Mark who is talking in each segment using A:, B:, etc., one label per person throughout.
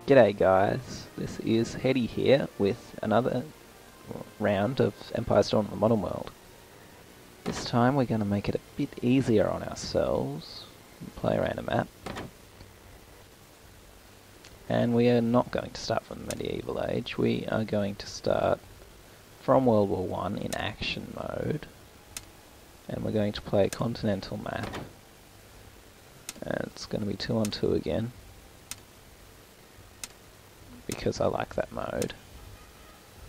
A: G'day guys, this is Hetty here with another round of Empire Storm: The Modern World. This time we're going to make it a bit easier on ourselves and play around a map. And we are not going to start from the medieval age, we are going to start from World War I in action mode. And we're going to play a continental map. And it's going to be 2 on 2 again, because I like that mode.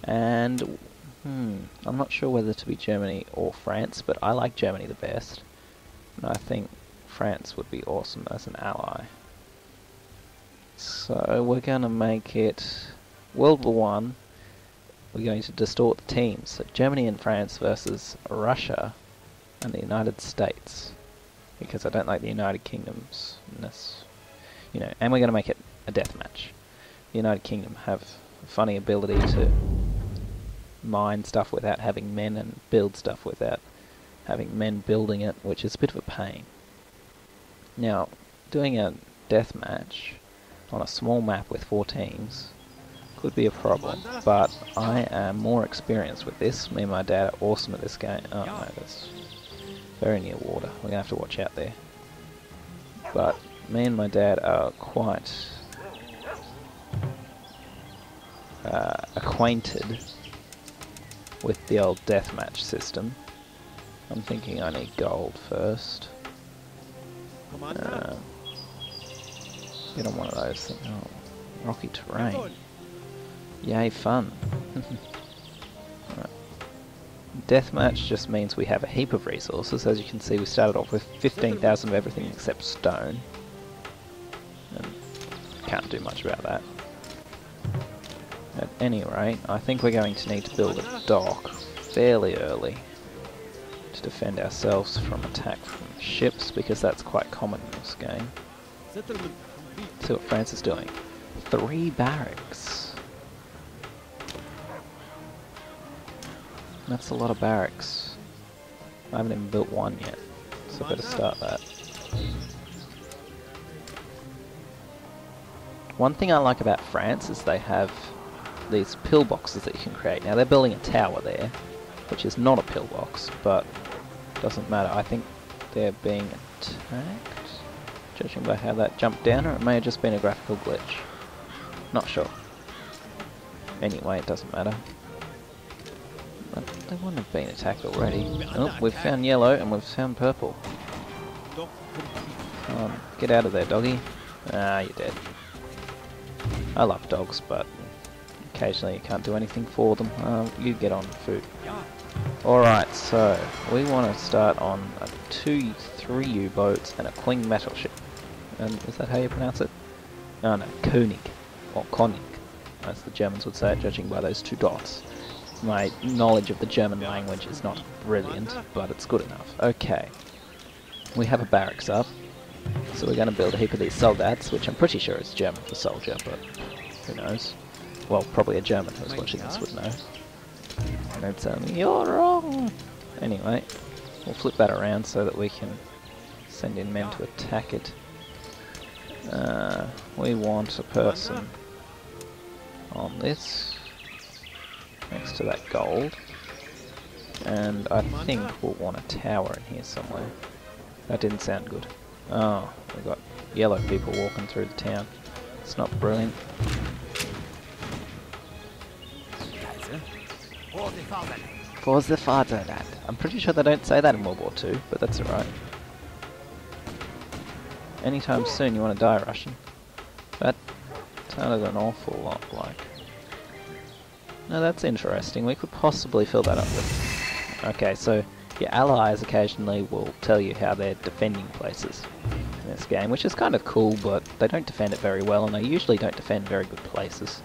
A: And I'm not sure whether to be Germany or France, but I like Germany the best, and I think France would be awesome as an ally. So we're going to make it World War I. We're going to distort the teams, so Germany and France versus Russia and the United States, because I don't like the United Kingdom's, you know, and we're going to make it a deathmatch. The United Kingdom have a funny ability to mine stuff without having men and build stuff without having men building it, which is a bit of a pain. Now, doing a deathmatch on a small map with 4 teams could be a problem, but I am more experienced with this. Me and my dad are awesome at this game. Oh no, that's very near water. We're going to have to watch out there. But me and my dad are quite acquainted with the old deathmatch system. I'm thinking I need gold first. Get on one of those things. Oh, rocky terrain. Yay, fun. Right. Deathmatch just means we have a heap of resources. As you can see, we started off with 15,000 of everything except stone. And can't do much about that. At any rate, I think we're going to need to build a dock fairly early to defend ourselves from attack from ships, because that's quite common in this game. See what France is doing. 3 barracks. That's a lot of barracks. I haven't even built one yet, so I better start that. One thing I like about France is they have these pillboxes that you can create. Now they're building a tower there, which is not a pillbox, but doesn't matter. I think they're being attacked, judging by how that jumped down, or it may have just been a graphical glitch. Not sure. Anyway, it doesn't matter. But they wouldn't have been attacked already. Oh, we've found yellow and we've found purple. Get out of there, doggy. Ah, you're dead. I love dogs, but occasionally you can't do anything for them. You get on food. Alright, so we want to start on a 3 U-boats and a Queen metal ship. And is that how you pronounce it? Oh no, König, or König, as the Germans would say it, judging by those 2 dots. My knowledge of the German language is not brilliant, but it's good enough. Okay, we have a barracks up, so we're going to build a heap of these soldats, which I'm pretty sure is German for soldier, but who knows. Well, probably a German who's watching this would know. Don't tell me you're wrong! Anyway, we'll flip that around so that we can send in men to attack it. We want a person on this, next to that gold. And I think we'll want a tower in here somewhere. That didn't sound good. Oh, we've got yellow people walking through the town. It's not brilliant. For the fatherland. I'm pretty sure they don't say that in World War II, but that's alright. Anytime soon you want to die, Russian. That sounded an awful lot like... No, that's interesting. We could possibly fill that up with... Okay, so your allies occasionally will tell you how they're defending places in this game, which is kind of cool, but they don't defend it very well, and they usually don't defend very good places.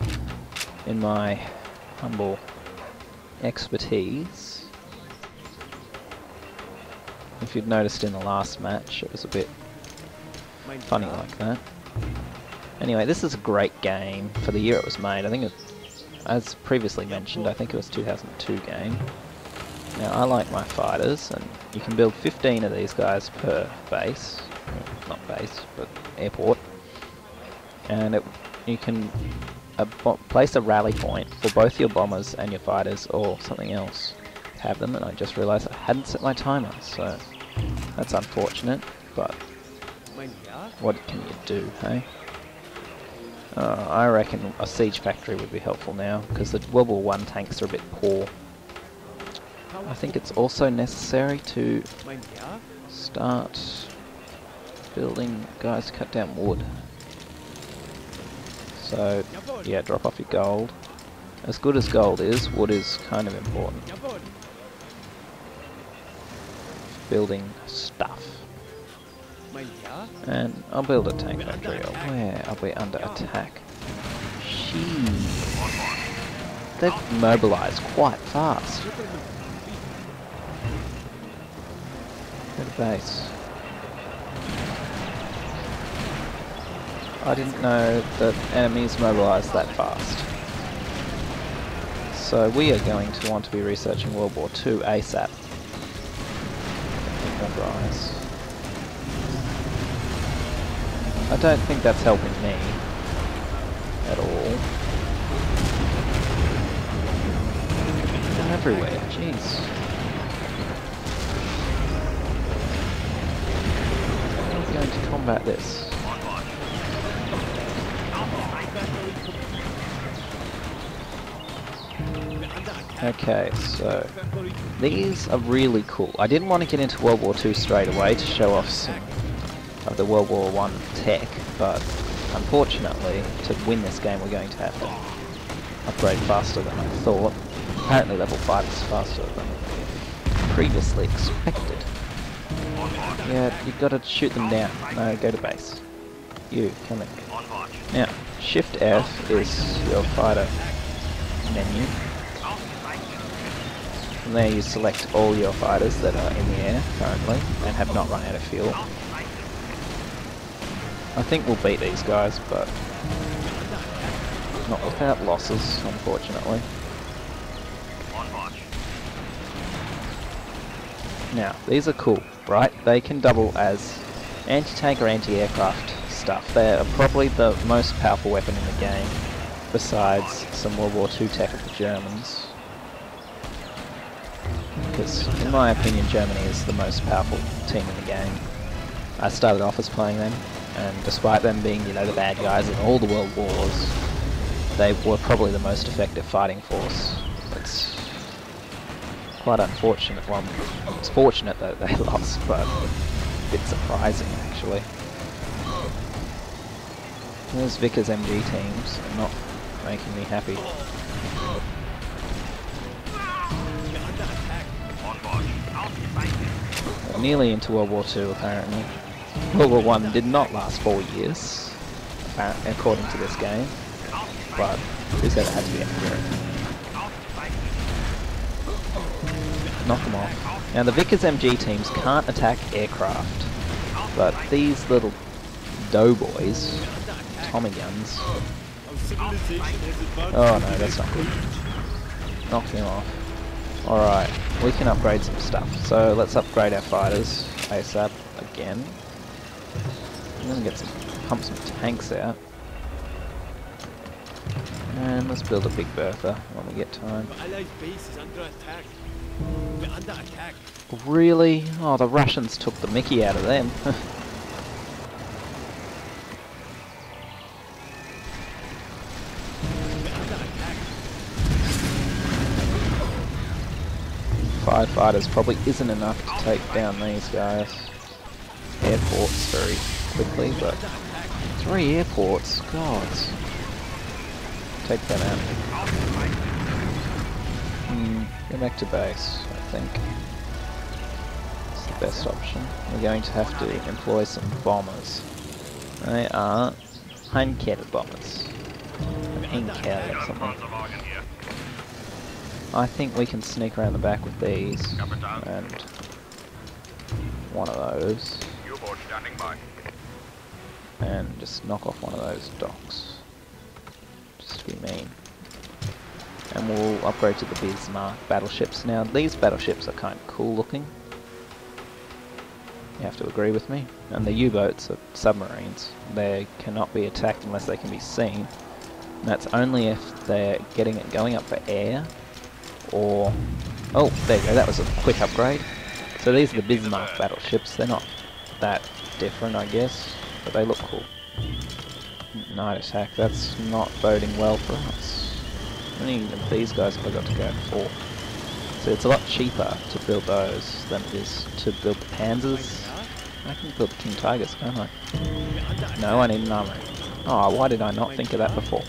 A: In my humble expertise. If you'd noticed in the last match, it was a bit funny like that. Anyway, this is a great game for the year it was made. I think it, as previously mentioned, I think it was 2002 game. Now I like my fighters, and you can build 15 of these guys per base. Not base, but airport. And you can place a rally point for both your bombers and your fighters, or something else. Have them, and I just realised I hadn't set my timer, so that's unfortunate, but what can you do, hey? I reckon a siege factory would be helpful now, because the World War I tanks are a bit poor. I think it's also necessary to start building guys to cut down wood. So, yeah, drop off your gold. As good as gold is, wood is kind of important. Building stuff. And I'll build a tank factory. Where are we under attack? They've mobilised quite fast. Go to base. I didn't know that enemies mobilised that fast. So we are going to want to be researching World War II ASAP. Guys. I don't think that's helping me at all. They're everywhere, jeez. How are we going to combat this? Okay, so these are really cool. I didn't want to get into World War II straight away to show off some of the World War I tech, but unfortunately, to win this game we're going to have to upgrade faster than I thought. Apparently level 5 is faster than previously expected. Yeah, you've got to shoot them down. No, go to base. You, come in. Now, Shift F is your fighter menu. From there you select all your fighters that are in the air currently and have not run out of fuel. I think we'll beat these guys, but not without losses, unfortunately. Now, these are cool, right? They can double as anti-tank or anti-aircraft stuff. They're probably the most powerful weapon in the game, besides some World War II tech of the Germans. Because, in my opinion, Germany is the most powerful team in the game. I started off as playing them, and despite them being, you know, the bad guys in all the world wars, they were probably the most effective fighting force. It's quite unfortunate. Well, it's fortunate that they lost, but a bit surprising, actually. Those Vickers MG teams are not making me happy. We're nearly into World War II, apparently. World War I did not last 4 years, according to this game, but who said it had to be accurate? Knock them off. Now the Vickers MG teams can't attack aircraft, but these little doughboys, Tommy guns. Oh no, that's not good. Knock him off. Alright, we can upgrade some stuff. So let's upgrade our fighters ASAP again. I'm gonna get pump some tanks out. And let's build a Big Bertha when we get time. Really? Oh, the Russians took the mickey out of them. Five fighters probably isn't enough to take down these guys. Airports very quickly, but 3 airports, gods. Take them out. Go back to base, I think. It's the best option. We're going to have to employ some bombers. They are Heinkel bombers. Heinkel or something. I think we can sneak around the back with these, and one of those, and just knock off one of those docks, just to be mean. And we'll upgrade to the Bismarck battleships. Now these battleships are kind of cool looking. You have to agree with me. And the U-boats are submarines. They cannot be attacked unless they can be seen. And that's only if they're going up for air, or... Oh, there you go, that was a quick upgrade. So these are the Bismarck battleships. They're not that different, I guess, but they look cool. Night attack, that's not boding well for us. How many of these guys have I got to go for? So it's a lot cheaper to build those than it is to build the Panzers. I can build the King Tigers, can't I? No, I need an armory. Oh, why did I not think of that before?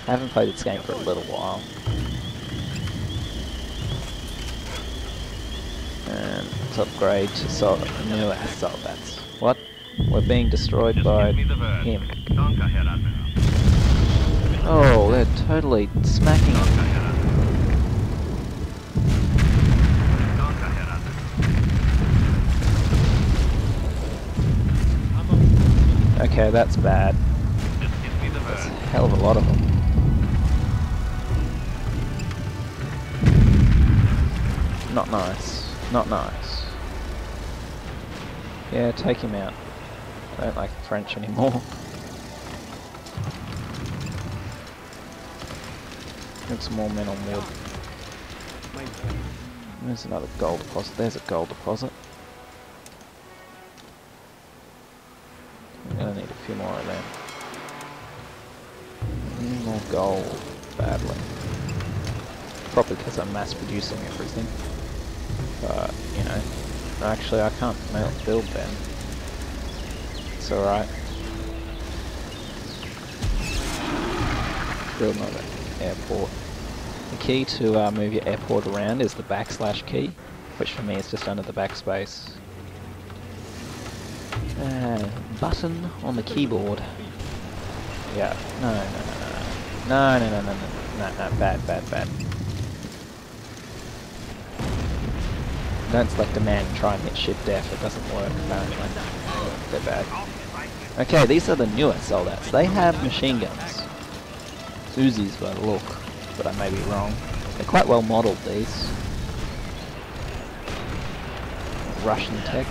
A: I haven't played this game for a little while. And let's upgrade to new assault bats. What? We're being destroyed by him. Oh, they're totally smacking him. Okay, that's bad. There's a hell of a lot of them. Not nice. Not nice. Yeah, take him out. I don't like the French anymore. Get some more men on wood. There's another gold deposit. There's a gold deposit. I'm gonna need a few more of them. Need more gold badly. Probably because I'm mass producing everything. But, you know, actually I can't build them. It's alright. Build another airport. The key to move your airport around is the / key, which for me is just under the backspace. Button on the keyboard. Yeah. No, bad. Don't select a man and try and hit Shift F, it doesn't work apparently. They're bad. Okay, these are the newer soldats. They have machine guns. Uzis by the look, but I may be wrong. They're quite well modelled, these. Russian tech.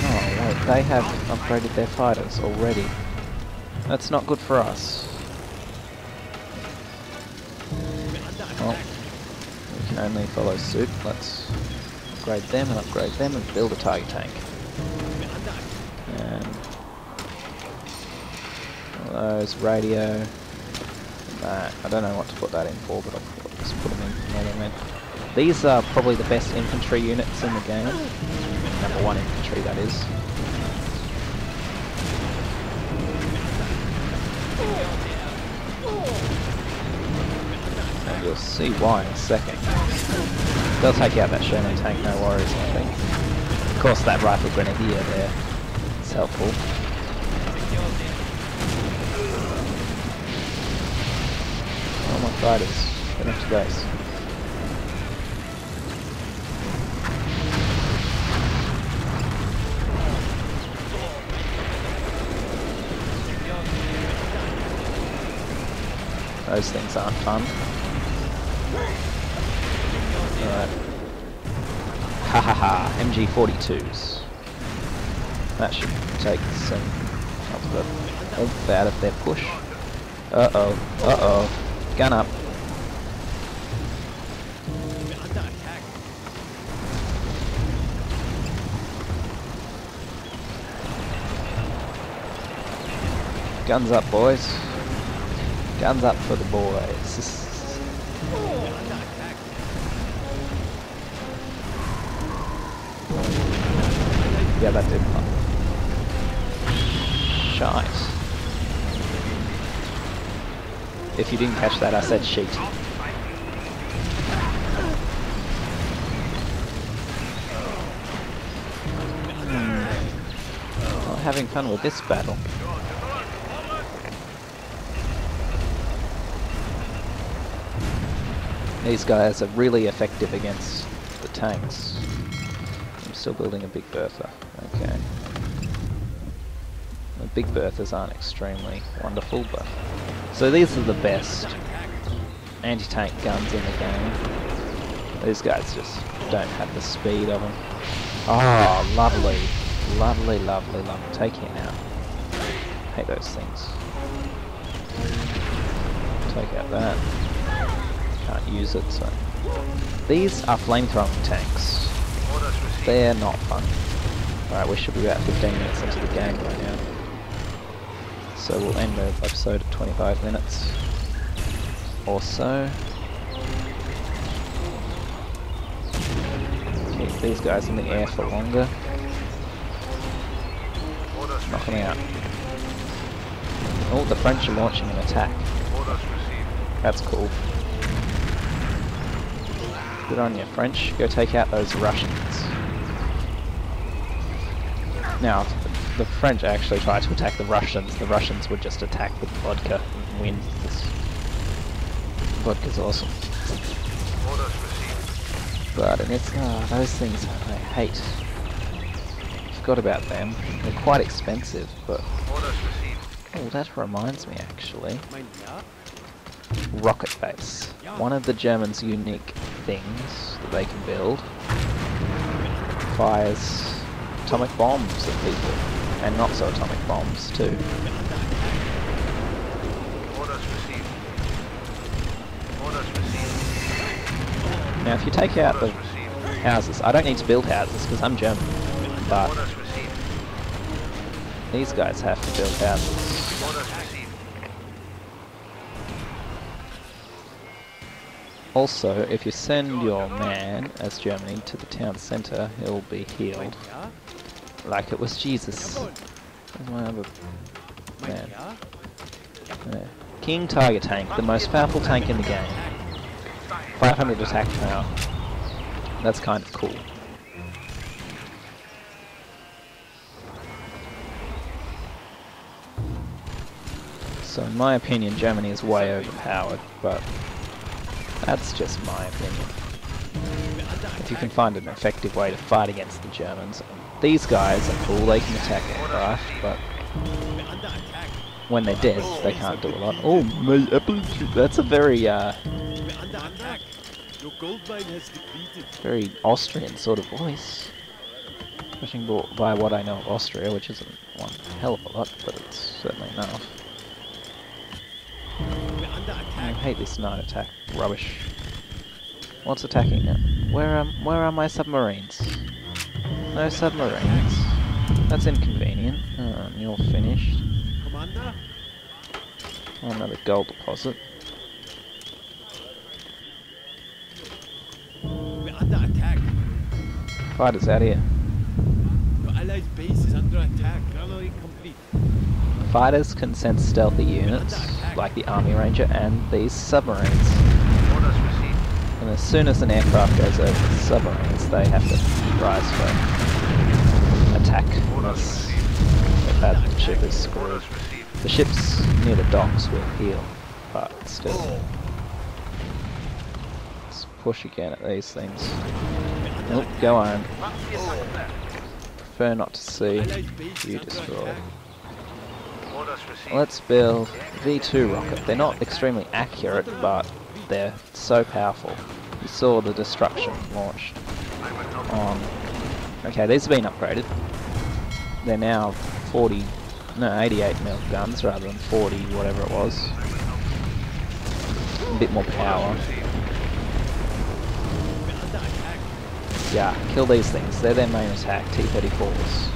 A: Oh wait, they have upgraded their fighters already. That's not good for us. Well, we can only follow suit. Let's upgrade them and build a Tiger tank. And all those, radio, that. I don't know what to put that in for, but I'll just put them in for normal men. These are probably the best infantry units in the game. Number 1 infantry, that is. And you'll see why in a second. They'll take out that Sherman tank, no worries, I think. Of course, that rifle grenadier there is helpful. Oh my fighters, get into base. Those things aren't fun. Alright. Ha, MG42s. That should take some of the oomph out of their push. Uh-oh. Gun up. Guns up, boys. Guns up for the boys. Yeah, that did fun. Shite. If you didn't catch that, I said sheet. Not having fun with this battle. These guys are really effective against the tanks. I'm still building a Big Bertha. Okay. The Big Berthas aren't extremely wonderful, but So these are the best anti-tank guns in the game. These guys just don't have the speed of them. Oh, lovely. Lovely, lovely, lovely. Take it out. Hate those things. Take out that. Can't use it, so... These are flamethrowing tanks. They're not fun. Alright, we should be about 15 minutes into the game right now. So we'll end the episode at 25 minutes or so. Keep these guys in the air for longer. Knock them out. Oh, the French are launching an attack. That's cool. Good on you, French. Go take out those Russians. Now, if the French actually tried to attack the Russians would just attack with vodka and win. This vodka's awesome. But and it's those things I hate. Forgot about them. They're quite expensive, but oh, that reminds me actually. Rocket base. One of the Germans' unique things that they can build fires atomic bombs at people, and not so atomic bombs too. Now if you take out the houses, I don't need to build houses because I'm German, but these guys have to build houses. Also, if you send your man as Germany to the town centre, he'll be healed. Like it was Jesus. There's my other man. Yeah. King Tiger Tank, the most powerful tank in the game. 500 attack power. That's kind of cool. So in my opinion, Germany is way overpowered, but that's just my opinion. If you can find an effective way to fight against the Germans, these guys are cool, they can attack aircraft, but when they're dead, they can't do a lot. Oh, my apple tree. That's a very, very Austrian sort of voice. Judging by what I know of Austria, which isn't one hell of a lot, but it's certainly enough. I hate this night attack rubbish. What's attacking now? Where are my submarines? No submarines. That's inconvenient. You're finished. Oh, another gold deposit.
B: We're under attack.
A: Fighters out here.
B: Your allies' base is under attack. Gallery complete.
A: Fighters can sense stealthy units, like the Army Ranger and these submarines. And as soon as an aircraft goes over the submarines, they have to rise for attack. That ship is screwed. The ships near the docks will heal, but still. Let's push again at these things. Nope, go on. Prefer not to see you destroyed. Let's build V2 rocket. They're not extremely accurate, but they're so powerful. You saw the destruction launched on... Okay, these have been upgraded. They're now 88mm guns rather than 40, whatever it was. A bit more power. Yeah, kill these things. They're their main attack, T-34s.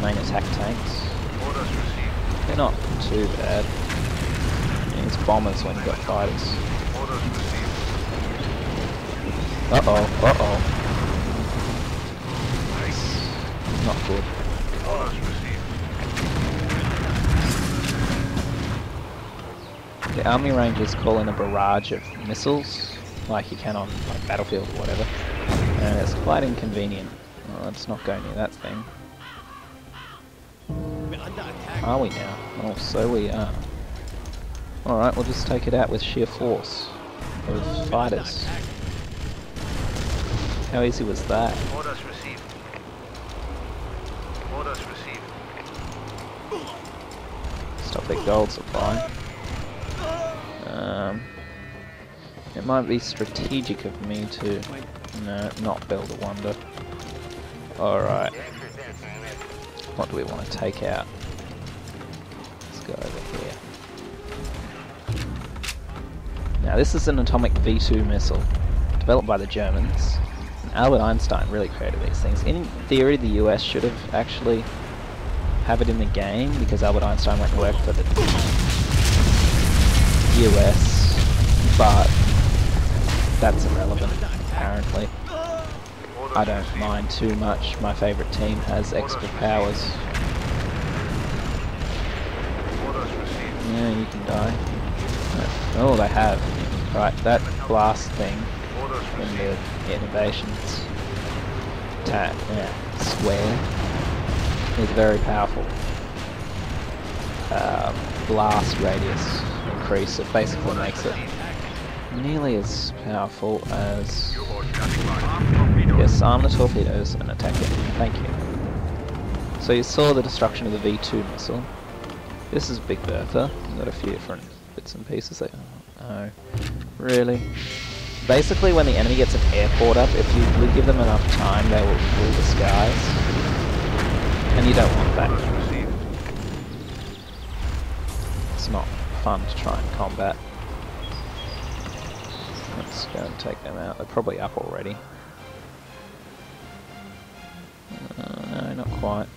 A: Main attack tanks. They're not too bad. It's bombers when you've got fighters. Uh-oh, uh-oh. Not good. The Army Rangers call in a barrage of missiles, like you can on like Battlefield or whatever, and it's quite inconvenient. Well, let's not go near that thing. Are we now? Oh, so we are. Alright, we'll just take it out with sheer force of fighters. How easy was that?
C: Orders received. Orders received.
A: Stop their gold supply. It might be strategic of me to not build a wonder. Alright. What do we want to take out? Let's go over here. Now this is an atomic V2 missile, developed by the Germans. And Albert Einstein really created these things. In theory, the US should have actually have it in the game, because Albert Einstein went and worked for the US, but that's irrelevant, apparently. I don't mind too much. My favourite team has extra powers. Yeah, you can die. Oh, they have. Right, that blast thing in the innovations square is very powerful. Blast radius increase, it basically makes it nearly as powerful as... Yes, arm the torpedoes and attack it. Thank you. So you saw the destruction of the V2 missile. This is Big Bertha. We've got a few different bits and pieces there. Oh, really? Basically, when the enemy gets an airport up, if you give them enough time, they will rule the skies. And you don't want that. It's not fun to try and combat. Let's go and take them out. They're probably up already. No, not quite.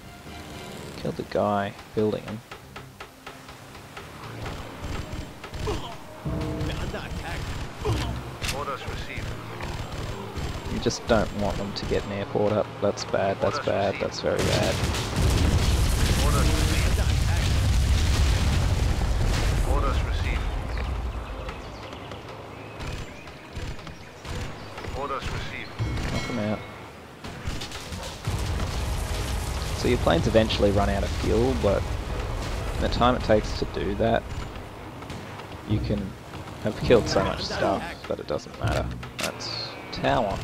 A: Killed the guy building them.
B: Orders received.
A: You just don't want them to get an airport up. That's bad, that's bad, that's very bad.
B: Orders received. Orders received. Orders received.
A: Knock them out. So your planes eventually run out of fuel, but the time it takes to do that, you can have killed so much stuff that it doesn't matter. That's tower.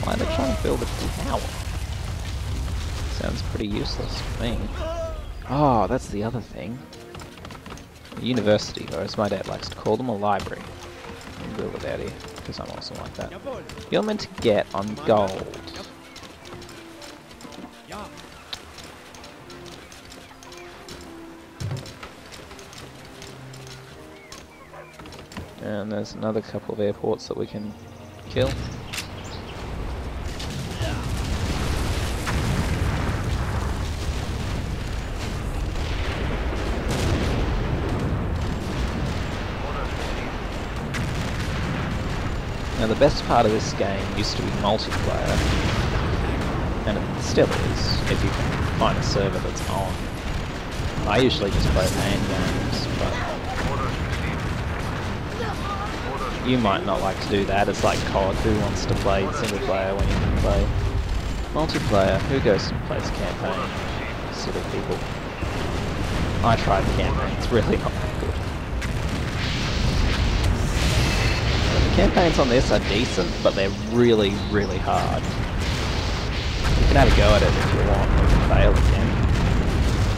A: Why are they trying to build a tower? Sounds pretty useless to me. Oh, that's the other thing. A university, or as my dad likes to call them, a library. I'll build it out here, because I'm also like that. You're meant to get on gold. And there's another couple of airports that we can kill. Now the best part of this game used to be multiplayer, and it still is, if you can find a server that's on. I usually just play main games, but you might not like to do that. It's like COD. Who wants to play single player when you can play multiplayer? Who goes and plays campaign? Sort of people. I tried the campaign. It's really not that good. The campaigns on this are decent, but they're really, really hard. You can have a go at it if you want, or you can fail again.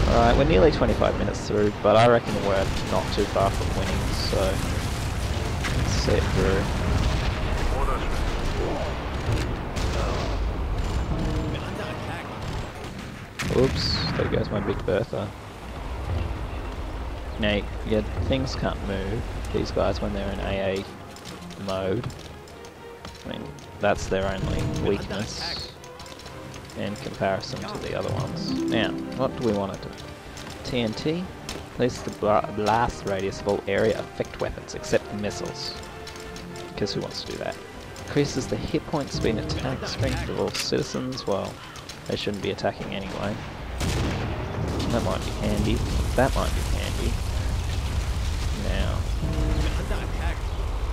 A: Alright, we're nearly 25 minutes through, but I reckon we're not too far from winning, so let's see it through. Oops, there goes my Big Bertha. Now, yeah, things can't move, these guys, when they're in AA mode. I mean, that's their only weakness in comparison to the other ones. Now, what do we want to do? TNT? Release the blast radius of all area effect weapons except the missiles. Because who wants to do that? Increases the hit point, speed, and attack strength of all citizens. Well, they shouldn't be attacking anyway. That might be handy. That might be handy. Now,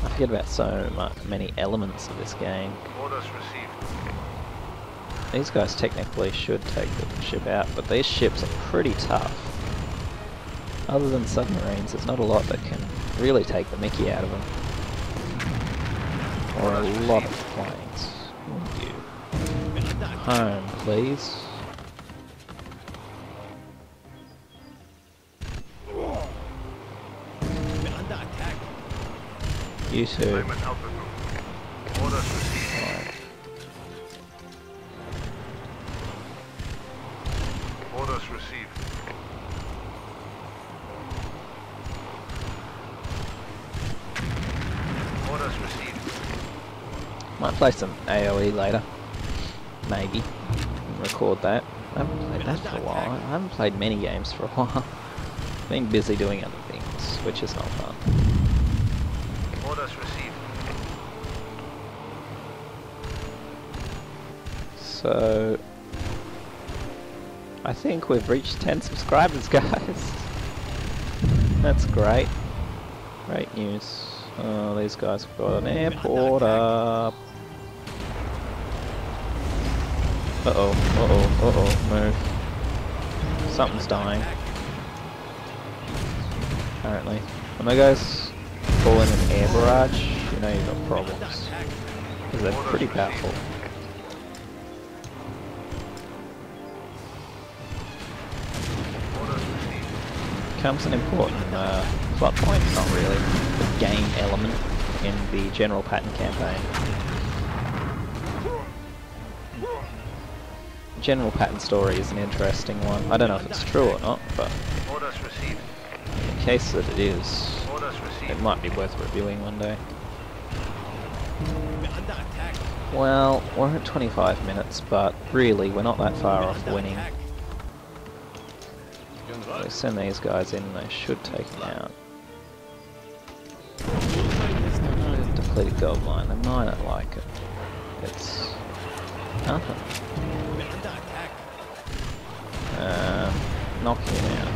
A: I forget about so many elements of this game.
B: Orders received.
A: These guys technically should take the ship out, but these ships are pretty tough. Other than submarines, there's not a lot that can really take the mickey out of them. Or a lot of planes. Home, please.
B: We're under attack.
A: You too.
C: I'm an Alpha Group. Orders received.
A: Alright.
C: Orders received. Orders received.
A: Might play some AoE later. Maybe. Record that. I haven't played that for a while. I haven't played many games for a while. Been busy doing other things, which is not fun.
C: Orders received.
A: So I think we've reached 10 subscribers, guys. That's great. Great news. Oh, these guys have got an airport up. Uh-oh, uh-oh, uh-oh, move. Something's dying. Apparently. When they guys fall in an air barrage, you know you've got problems. Because they're pretty powerful. Becomes an important plot point, not really a game element in the general pattern campaign. General pattern story is an interesting one. I don't know if it's true or not, but
C: Orders received.
A: in case that it is,
C: Orders
A: it
C: received.
A: might be worth reviewing one day.
B: We're under attack.
A: Well, we're at 25 minutes, but really we're not that far off winning. We send these guys in, they should take them out. Depleted gold mine, they might not like it. It's nothing.
B: We're under attack.
A: Knock him out.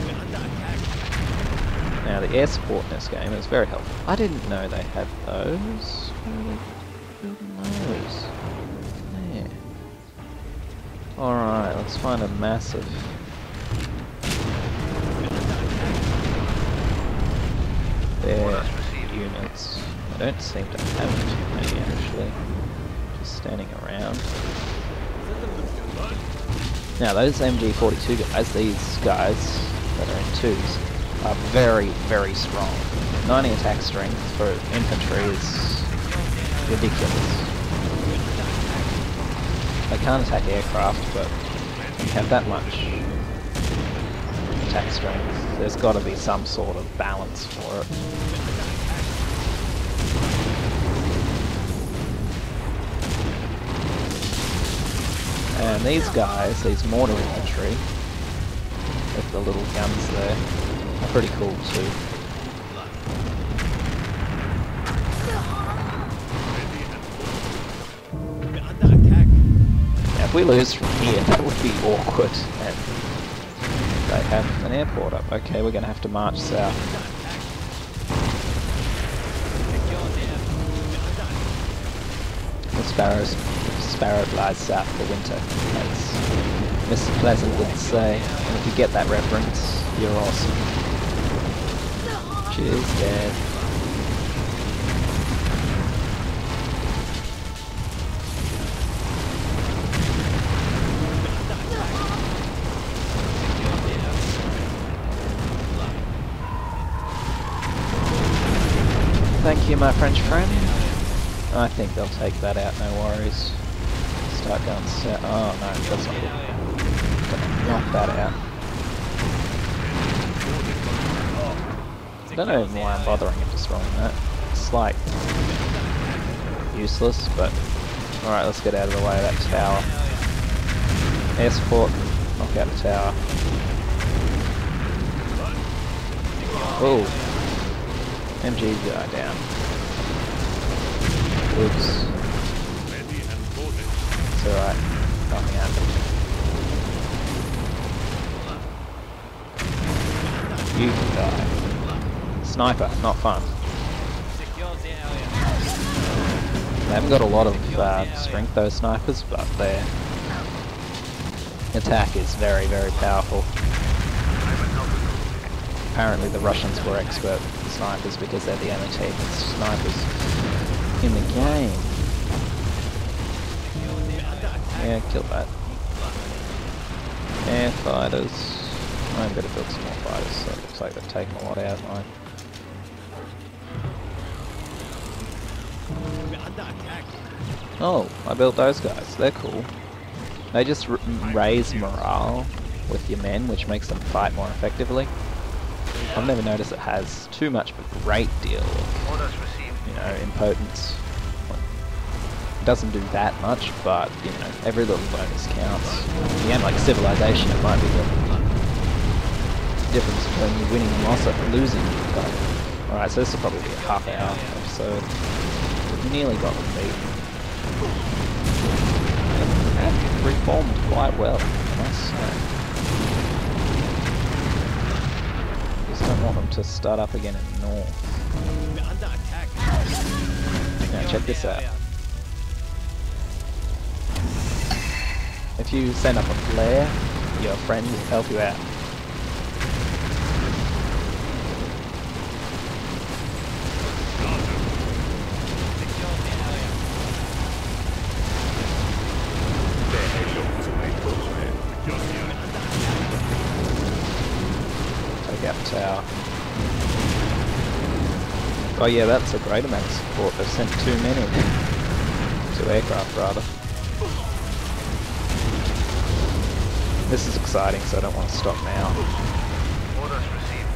B: We're under attack.
A: Now the air support in this game is very helpful. I didn't know they had those. Where are they building those? There. Alright, let's find a massive... Their units. I don't seem to have too many actually. Just standing around. Now those MG42 guys, these guys that are in 2s, are very, very strong. 90 attack strength for infantry is ridiculous. They can't attack aircraft, but when you have that much attack strength, there's got to be some sort of balance for it. And these guys, these mortar infantry, with the little guns there, are pretty cool too.
B: We're under attack.
A: Now if we lose from here, that would be awkward. And they have an airport up. Okay, we're going to have to march south. The Sparrow flies south for winter, as Mr. Pleasant would say. And if you get that reference, you're awesome. Cheers, Dad. Thank you, my French friend. I think they'll take that out, no worries. Start going south. Oh no, that's not good. Gonna knock that out. I don't know why I'm bothering at destroying that. It's like useless, but alright, let's get out of the way of that tower. Air support, knock out the tower. Oh. MG guy down. Oops. It's alright. Nothing happened. You can die. Sniper, not fun. They haven't got a lot of strength, those snipers, but their attack is very, very powerful. Apparently the Russians were expert snipers because they're the only team with snipers in the game. Yeah, kill that. Air fighters. I'm gonna build some more fighters, so it looks like they've taken a lot out of mine.
B: under attack.
A: Oh, I built those guys. They're cool. They just raise morale with your men, which makes them fight more effectively. I've never noticed it has too much of a great deal of,
C: Orders received.
A: you know, impotence. It doesn't do that much, but, you know, every little bonus counts. In the game, like Civilization, it might be the difference between you winning and losing. But, alright, so this will probably be a half-hour episode. We nearly got them beaten. And reformed quite well, I must say. Just don't want them to start up again in the north.
B: We're under attack.
A: Now check this out. If you send up a flare, your friend will help you out. Take out the tower. Oh yeah, that's a great amount of support. They've sent too many. 2 aircraft rather. This is exciting, so I don't want to stop now.
C: Orders received.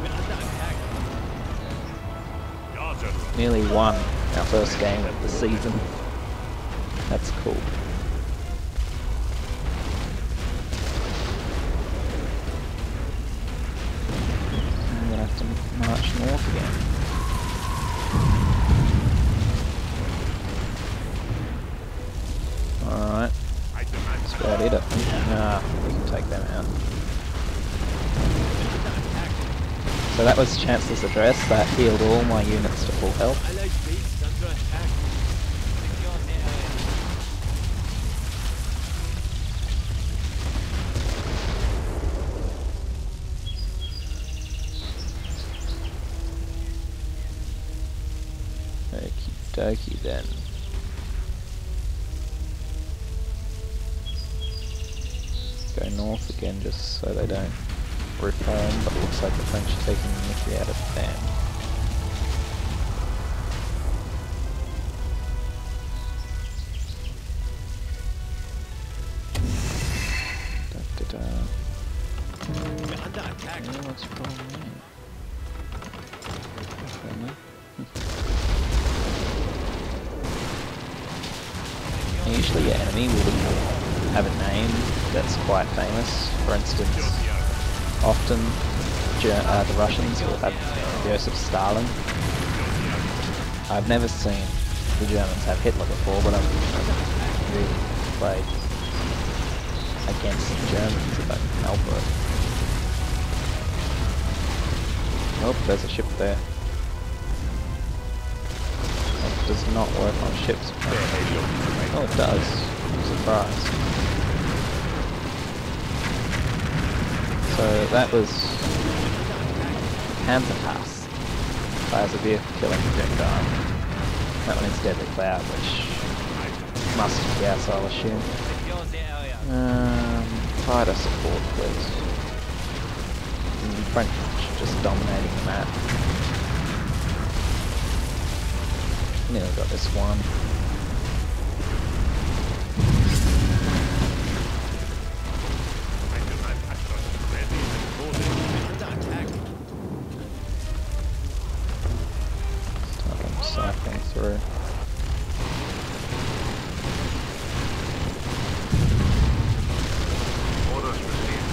B: We're under attack.
A: Nearly won our first game of the season. That's cool. I'm gonna have to march north again. Alright. That's about it, I think. Nah, we can take them out. So that was Chancellor's address. That healed all my units to full health.
B: Allied base is under attack. Secure the area.
A: Okie dokie then. Go north again just so they don't reform, but it looks like the French are taking the mickey out of them. Da, da, da.
B: We're under attack.
A: Oh, what's the problem there? Usually your enemy will have a name that's quite famous. For instance, often the Russians will have Joseph Stalin. I've never seen the Germans have Hitler before, but I've really played against the Germans if I can help it. Oh, there's a ship there. It does not work on ships. Oh, it does. I'm surprised. So that was Panzerpass. Fires a vehicle killing projectile. That one is Deadly Cloud, which must be gas, I'll assume.
B: Secure the area.
A: Fighter support, please. French just dominating the map. Nearly got this one.
B: Under attack.
A: Start them cycling through.
C: Orders received.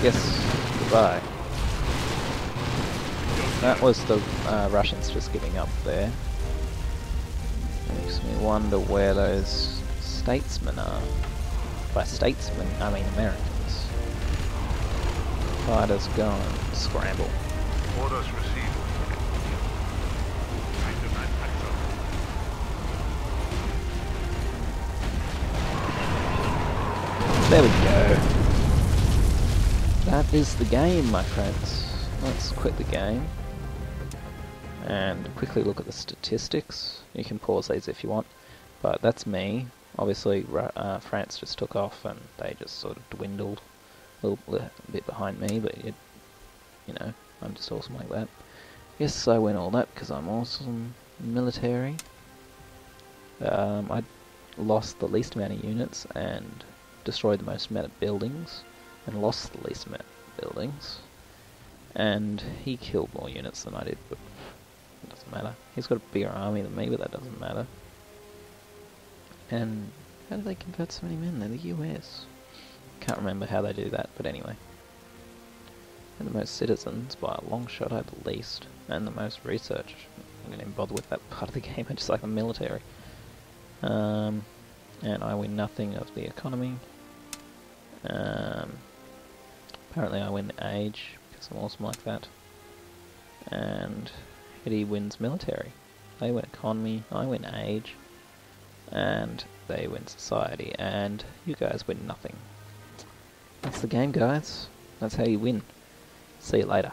A: Yes, goodbye. That was the Russians just giving up there. Makes me wonder where those statesmen are. By statesmen, I mean Americans. Fighters gone. Scramble.
C: Orders received.
A: There we go. That is the game, my friends. Let's quit the game and quickly look at the statistics. You can pause these if you want, but that's me. Obviously, France just took off and they just sort of dwindled. little bit behind me, but you know, I'm just awesome like that. Yes, I win all that because I'm awesome. Military. I lost the least amount of units and destroyed the most amount of buildings and lost the least amount of buildings. And he killed more units than I did, but it doesn't matter. He's got a bigger army than me, but that doesn't matter. And how do they convert so many men? They're the US. Can't remember how they do that, but anyway. And the most citizens by a long shot, I have the least. And the most research. I don't even bother with that part of the game, I just like the military. And I win nothing of the economy. Apparently I win age, because I'm awesome like that. And Hitty wins military. They win economy, I win age. And they win society, and you guys win nothing. That's the game, guys. That's how you win. See you later.